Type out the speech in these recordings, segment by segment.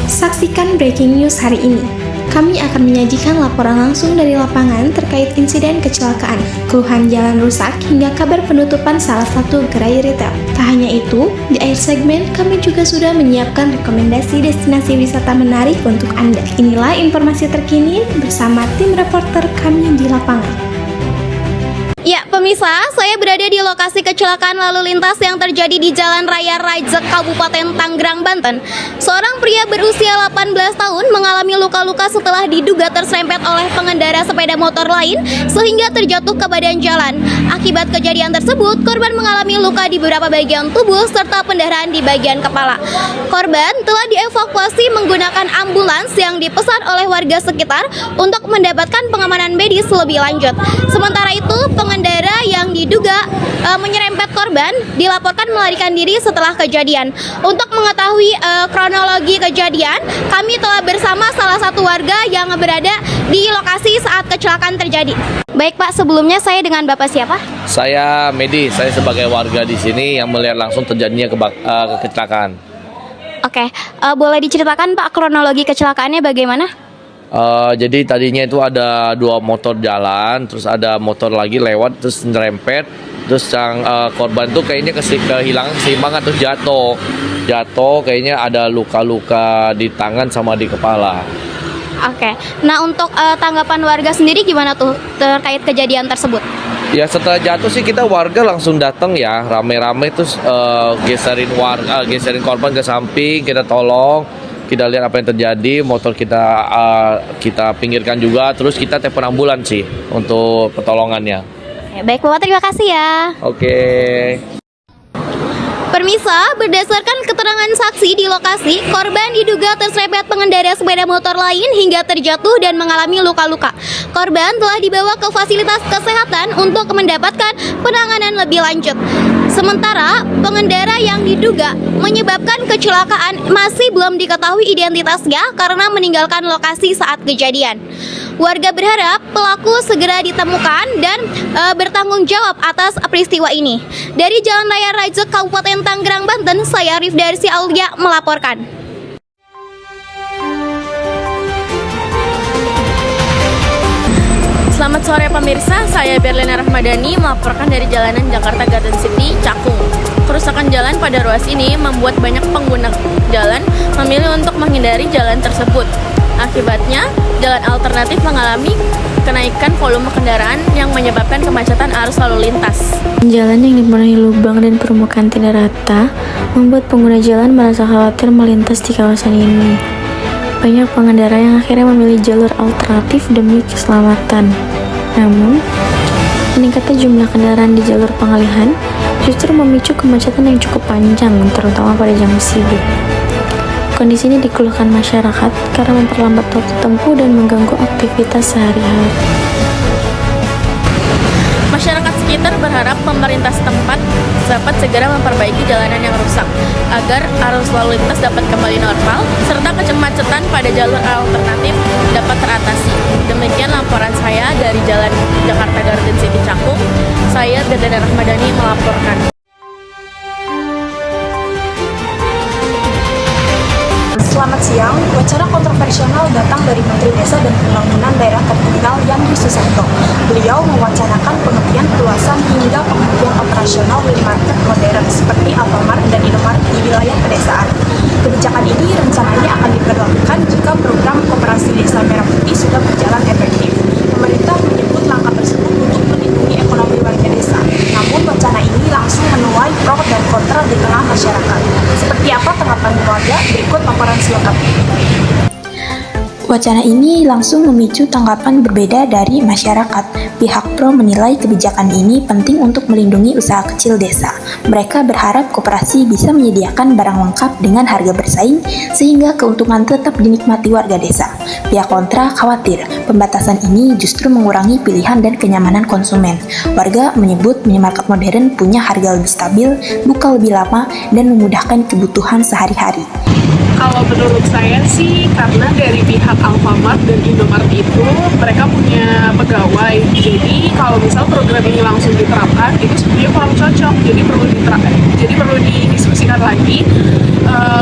Saksikan breaking news hari ini. Kami akan menyajikan laporan langsung dari lapangan terkait insiden kecelakaan, keluhan jalan rusak, hingga kabar penutupan salah satu gerai retail. Tak hanya itu, di akhir segmen kami juga sudah menyiapkan rekomendasi destinasi wisata menarik untuk Anda. Inilah informasi terkini bersama tim reporter kami di lapangan. Ya, pemirsa, saya berada di lokasi kecelakaan lalu lintas yang terjadi di Jalan Raya Rajek, Kabupaten Tanggerang, Banten. Seorang pria berusia 18 tahun mengalami luka-luka setelah diduga terserempet oleh pengendara sepeda motor lain sehingga terjatuh ke badan jalan. Akibat kejadian tersebut, korban mengalami luka di beberapa bagian tubuh serta pendarahan di bagian kepala. Korban telah dievakuasi menggunakan ambulans yang dipesan oleh warga sekitar untuk mendapatkan pengamanan medis lebih lanjut. Sementara itu, pengendara yang diduga menyerempet korban dilaporkan melarikan diri setelah kejadian. Untuk mengetahui kronologi kejadian, kami telah bersama salah satu warga yang berada di lokasi saat kecelakaan terjadi. Baik Pak, sebelumnya saya dengan Bapak siapa? Saya Medi, saya sebagai warga di sini yang melihat langsung terjadinya kecelakaan. Oke, boleh diceritakan Pak kronologi kecelakaannya bagaimana? Jadi tadinya itu ada dua motor jalan, terus ada motor lagi lewat, terus nyerempet, terus yang korban tuh kayaknya kehilangan keseimbangan, terus jatuh, kayaknya ada luka-luka di tangan sama di kepala. Oke, nah untuk tanggapan warga sendiri gimana tuh terkait kejadian tersebut? Ya setelah jatuh sih kita warga langsung datang ya, rame-rame terus geserin korban ke samping, kita tolong. Kita lihat apa yang terjadi, motor kita pinggirkan juga, terus kita telepon ambulans sih untuk pertolongannya. Baik Bapak, terima kasih ya. Oke. Permisa, berdasarkan keterangan saksi di lokasi, korban diduga terserempet pengendara sepeda motor lain hingga terjatuh dan mengalami luka-luka. Korban telah dibawa ke fasilitas kesehatan untuk mendapatkan penanganan lebih lanjut. Sementara pengendara yang diduga menyebabkan kecelakaan masih belum diketahui identitasnya karena meninggalkan lokasi saat kejadian. Warga berharap pelaku segera ditemukan dan bertanggung jawab atas peristiwa ini. Dari Jalan Raya Rajek, Kabupaten Tanggerang, Banten, saya Rifdarsi Aulia melaporkan. Selamat sore pemirsa, saya Berlina Rahmadani melaporkan dari jalanan Jakarta Garden City, Cakung. Kerusakan jalan pada ruas ini membuat banyak pengguna jalan memilih untuk menghindari jalan tersebut. Akibatnya, jalan alternatif mengalami kenaikan volume kendaraan yang menyebabkan kemacetan arus lalu lintas. Jalan yang dipenuhi lubang dan permukaan tidak rata membuat pengguna jalan merasa khawatir melintas di kawasan ini. Banyak pengendara yang akhirnya memilih jalur alternatif demi keselamatan. Namun, meningkatnya jumlah kendaraan di jalur pengalihan justru memicu kemacetan yang cukup panjang, terutama pada jam sibuk. Kondisi ini dikeluhkan masyarakat karena memperlambat waktu tempuh dan mengganggu aktivitas sehari-hari. Masyarakat sekitar berharap pemerintah setempat dapat segera memperbaiki jalanan yang rusak agar arus lalu lintas dapat kembali normal serta kemacetan pada jalur alternatif dapat teratasi. Demikian laporan saya dari Jalan Jakarta Garden City, Cakung. Saya Berlina Rahmadani melaporkan. Selamat siang, wacana kontroversial datang dari Menteri Desa dan Pembangunan Daerah Tertinggal Yandri Susanto. Beliau mewacanakan penghentian perluasan hingga penghentian operasional minimarket modern seperti Alfamart dan Indomaret di wilayah pedesaan. Kebijakan ini rencananya akan diberlakukan jika program Koperasi Desa Merah Putih sudah berjalan efektif. Pemerintah menyebut langkah tersebut untuk melindungi ekonomi warga desa. Namun wacana ini langsung menuai pro dan kontra di tengah masyarakat. Seperti apa tanggapan warga? Berikut laporan selengkapnya. Wacana ini langsung memicu tanggapan berbeda dari masyarakat. Pihak pro menilai kebijakan ini penting untuk melindungi usaha kecil desa. Mereka berharap koperasi bisa menyediakan barang lengkap dengan harga bersaing sehingga keuntungan tetap dinikmati warga desa. Pihak kontra khawatir pembatasan ini justru mengurangi pilihan dan kenyamanan konsumen. Warga menyebut minimarket modern punya harga lebih stabil, buka lebih lama, dan memudahkan kebutuhan sehari-hari. Kalau menurut saya sih karena dari pihak Alfamart dan Indomaret itu mereka punya pegawai, jadi kalau misal program ini langsung diterapkan itu sebenarnya kurang cocok, jadi perlu didiskusikan lagi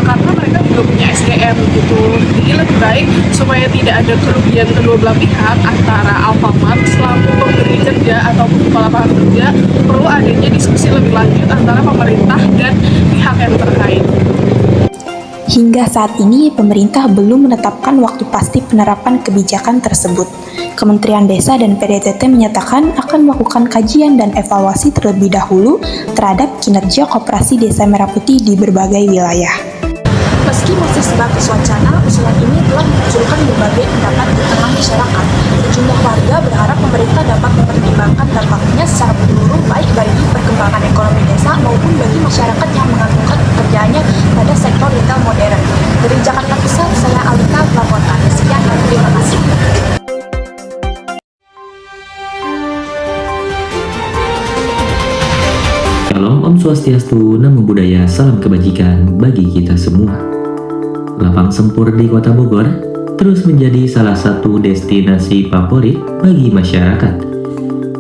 karena mereka juga punya SDM gitu. Jadi lebih baik supaya tidak ada kerugian kedua belah pihak antara Alfamart selaku pemberi kerja ataupun kepala lapangan kerja, perlu adanya diskusi lebih lanjut antara pemerintah dan pihak yang terkait. Hingga saat ini, pemerintah belum menetapkan waktu pasti penerapan kebijakan tersebut. Kementerian Desa dan PDTT menyatakan akan melakukan kajian dan evaluasi terlebih dahulu terhadap kinerja Koperasi Desa Merah Putih di berbagai wilayah. Meski masih sebatas wacana, usulan ini telah memunculkan berbagai pendapat di tengah masyarakat. Sejumlah warga berharap pemerintah dapat mempertimbangkan dampaknya secara menyeluruh baik bagi perkembangan ekonomi desa maupun bagi masyarakat yang mengagungkan pekerjaannya pada sektor retail modern. Dari Jakarta Pusat, saya Alika melaporkan. Sekian dan terima kasih. Shalom Om Swastiastu, Namo Buddhaya, salam kebajikan bagi kita semua. Lapang Sempur di Kota Bogor terus menjadi salah satu destinasi favorit bagi masyarakat.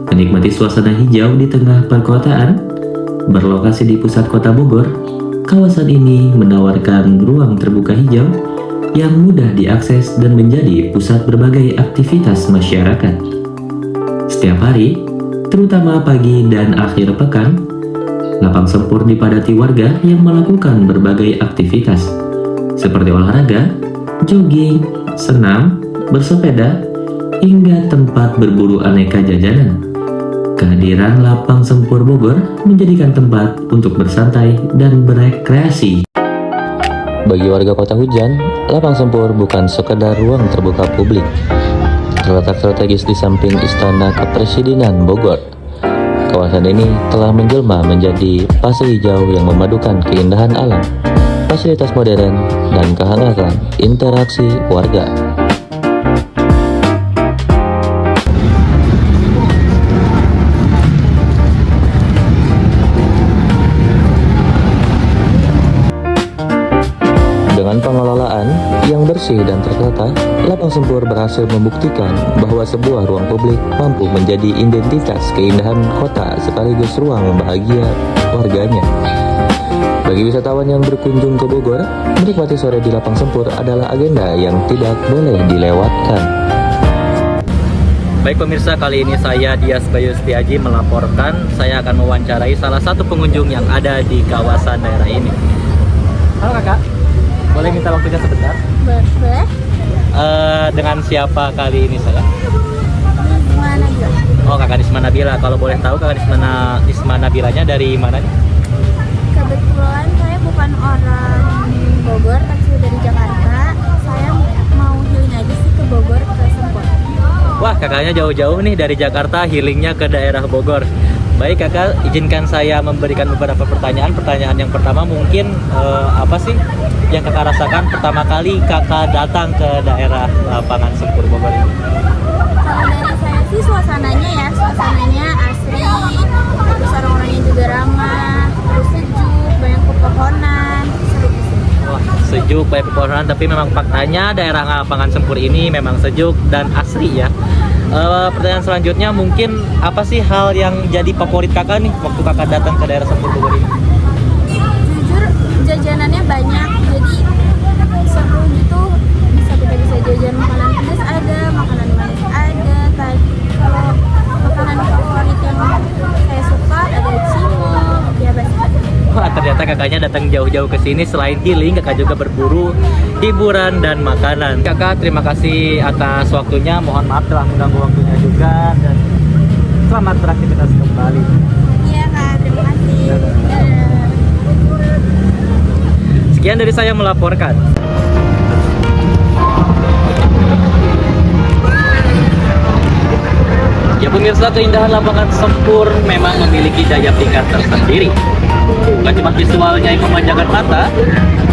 Menikmati suasana hijau di tengah perkotaan, berlokasi di pusat Kota Bogor, kawasan ini menawarkan ruang terbuka hijau yang mudah diakses dan menjadi pusat berbagai aktivitas masyarakat. Setiap hari, terutama pagi dan akhir pekan, Lapang Sempur dipadati warga yang melakukan berbagai aktivitas seperti olahraga, jogging, senam, bersepeda, hingga tempat berburu aneka jajanan. Kehadiran Lapang Sempur Bogor menjadikan tempat untuk bersantai dan berekreasi. Bagi warga Kota Hujan, Lapang Sempur bukan sekedar ruang terbuka publik. Terletak strategis di samping Istana Kepresidenan Bogor. Kawasan ini telah menjelma menjadi pasir hijau yang memadukan keindahan alam, fasilitas modern, dan kehangatan interaksi warga. Dengan pengelolaan yang bersih dan tertata, Lapang Sempur berhasil membuktikan bahwa sebuah ruang publik mampu menjadi identitas keindahan kota sekaligus ruang bahagia warganya. Bagi wisatawan yang berkunjung ke Bogor, menikmati sore di Lapang Sempur adalah agenda yang tidak boleh dilewatkan. Baik pemirsa, kali ini saya Dias Bayu Setiaji melaporkan. Saya akan mewawancarai salah satu pengunjung yang ada di kawasan daerah ini. Halo kakak, boleh minta waktunya sebentar? Boleh. Dengan siapa kali ini saya? Nisma Nabila. Oh, kakak Nisma Nabila. Kalau boleh tahu kakak Nisma Nabilanya dari mana nih? Kebetulan saya bukan orang Bogor, tapi saya dari Jakarta. Saya mau healing aja sih ke Bogor, ke Sempur. Wah, kakaknya jauh-jauh nih dari Jakarta, healingnya ke daerah Bogor. Baik kakak, izinkan saya memberikan beberapa pertanyaan. Pertanyaan yang pertama mungkin apa sih yang kakak rasakan pertama kali kakak datang ke daerah Lapangan Sempur Bogor ini? Kalau dari saya sih suasananya asri, terus orang-orangnya juga ramah, terus sejuk, banyak pepohonan, seru sih. Wah, sejuk, banyak pepohonan, tapi memang faktanya daerah Lapangan Sempur ini memang sejuk dan asri ya. Pertanyaan selanjutnya mungkin apa sih hal yang jadi favorit kakak nih waktu kakak datang ke daerah Sempur Bogor ini? Jujur jajanannya banyak, jadi seru gitu. Kita bisa jajan makanan pedas ada, makanan manis ada. Kalau makanan favorit yang saya suka ada cimol, ya biasa. Wah, ternyata kakaknya datang jauh-jauh ke sini selain healing, kakak juga berburu hiburan dan makanan. Kakak, terima kasih atas waktunya. Mohon maaf telah mengganggu waktunya juga dan selamat beraktivitas kembali. Iya kak, terima kasih. Sekian dari saya melaporkan. Ya pemirsa, keindahan Lapangan Sempur memang memiliki daya pikat tersendiri. Bukan cuma visualnya yang memanjakan mata,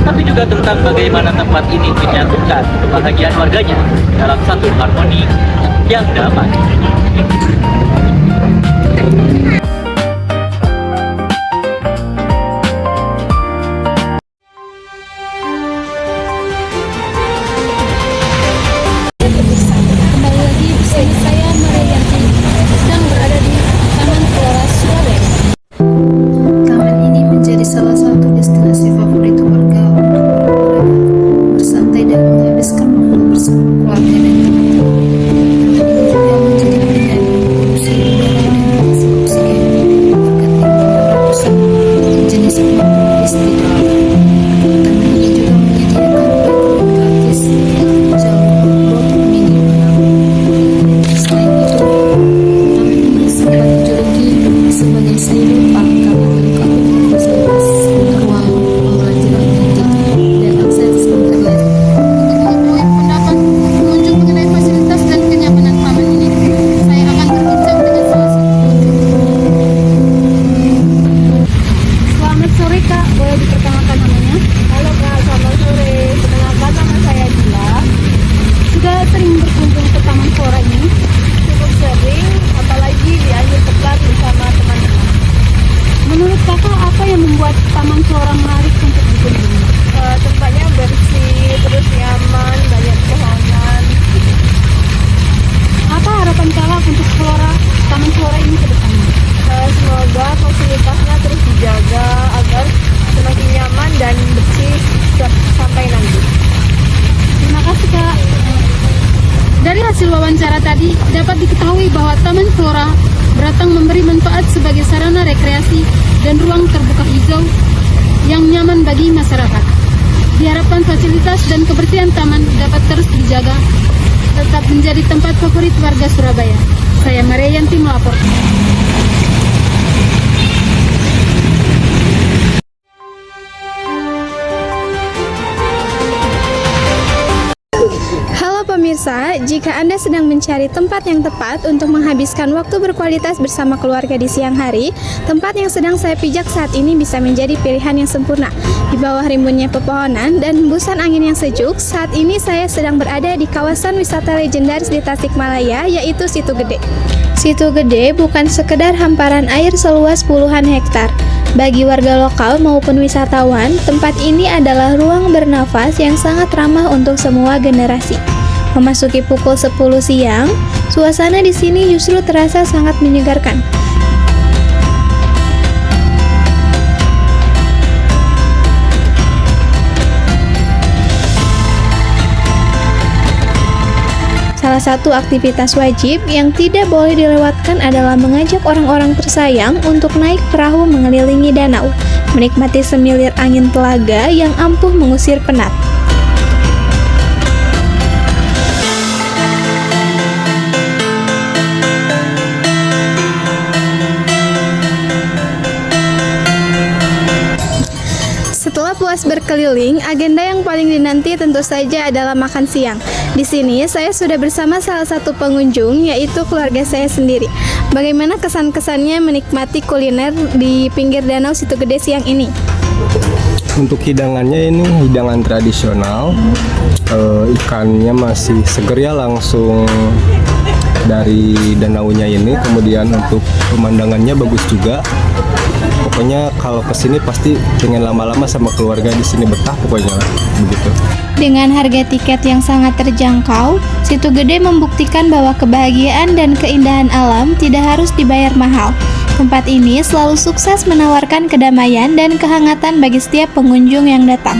tapi juga tentang bagaimana tempat ini menyatukan kebahagiaan warganya dalam satu harmoni yang damai. Kembali lagi bersama saya Marianti, sedang berada di Taman Flora Surabaya. Taman ini menjadi salah satu destinasi favorit warga untuk berolahraga. keluarga dan teman-teman juga menjadi penyandang polusi udara dan emisi oksigen berkat tingginya ratusan jenis penyakit di laut. Taman ini juga menyediakan parkiran gratis jalur road mini laut. Selain itu, taman ini sempat dijuluki sebagai Sayur Park karena dilengkapi dengan fasilitas ruang pembelajaran yang tinggi dan akses internet. Pendapat pengunjung mengenai fasilitas dan kenyamanan taman ini, saya akan berbincang dengan salah satu pengunjung. Selamat sore Kak, boleh diperkenalkan namanya? Halo Kak, selamat sore. Perkenalkan nama saya Dila. Sudah sering berkunjung ke Taman Flora ini? Cukup sering, apalagi di akhir pekan bersama teman-teman. Menurut Kakak, apa yang membuat Taman Flora menarik untuk dikunjungi? Tempatnya bersih, terus nyaman, banyak pohonan. Apa harapan Kakak untuk Taman Flora ini ke depannya? Semoga fasilitasnya terus dijaga agar semakin nyaman dan bersih sampai nanti. Terima kasih Kak. Dari hasil wawancara tadi, dapat diketahui bahwa Taman Flora Beratang memberi manfaat sebagai sarana rekreasi dan ruang terbuka hijau yang nyaman bagi masyarakat. Diharapkan fasilitas dan kebersihan taman dapat terus dijaga, tetap menjadi tempat favorit warga Surabaya. Saya Maria Yanti melaporkan. Halo pemirsa, jika Anda sedang mencari tempat yang tepat untuk menghabiskan waktu berkualitas bersama keluarga di siang hari, tempat yang sedang saya pijak saat ini bisa menjadi pilihan yang sempurna. Di bawah rimbunnya pepohonan dan hembusan angin yang sejuk, saat ini saya sedang berada di kawasan wisata legendaris di Tasikmalaya, yaitu Situ Gede. Situ Gede bukan sekedar hamparan air seluas puluhan hektar. Bagi warga lokal maupun wisatawan, tempat ini adalah ruang bernafas yang sangat ramah untuk semua generasi. Memasuki pukul 10 siang, suasana di sini justru terasa sangat menyegarkan. Salah satu aktivitas wajib yang tidak boleh dilewatkan adalah mengajak orang-orang tersayang untuk naik perahu mengelilingi danau, menikmati semilir angin telaga yang ampuh mengusir penat. Setelah puas berkeliling, agenda yang paling dinanti tentu saja adalah makan siang. Di sini saya sudah bersama salah satu pengunjung, yaitu keluarga saya sendiri. Bagaimana kesan-kesannya menikmati kuliner di pinggir danau Situ Gede siang ini? Untuk hidangannya ini hidangan tradisional, ikannya masih seger ya, langsung dari danaunya ini. Kemudian untuk pemandangannya bagus juga. Pokoknya kalau kesini pasti pengen lama-lama sama keluarga di sini, betah pokoknya begitu. Dengan harga tiket yang sangat terjangkau, Situ Gede membuktikan bahwa kebahagiaan dan keindahan alam tidak harus dibayar mahal. Tempat ini selalu sukses menawarkan kedamaian dan kehangatan bagi setiap pengunjung yang datang.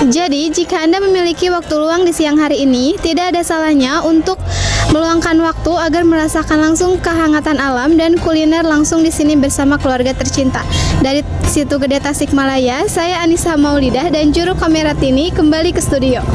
Jadi, jika Anda memiliki waktu luang di siang hari ini, tidak ada salahnya untuk meluangkan waktu agar merasakan langsung kehangatan alam dan kuliner langsung di sini bersama keluarga tercinta. Dari Situ Gede Tasikmalaya, saya Anissa Maulidah dan juru kamera Tini kembali ke studio.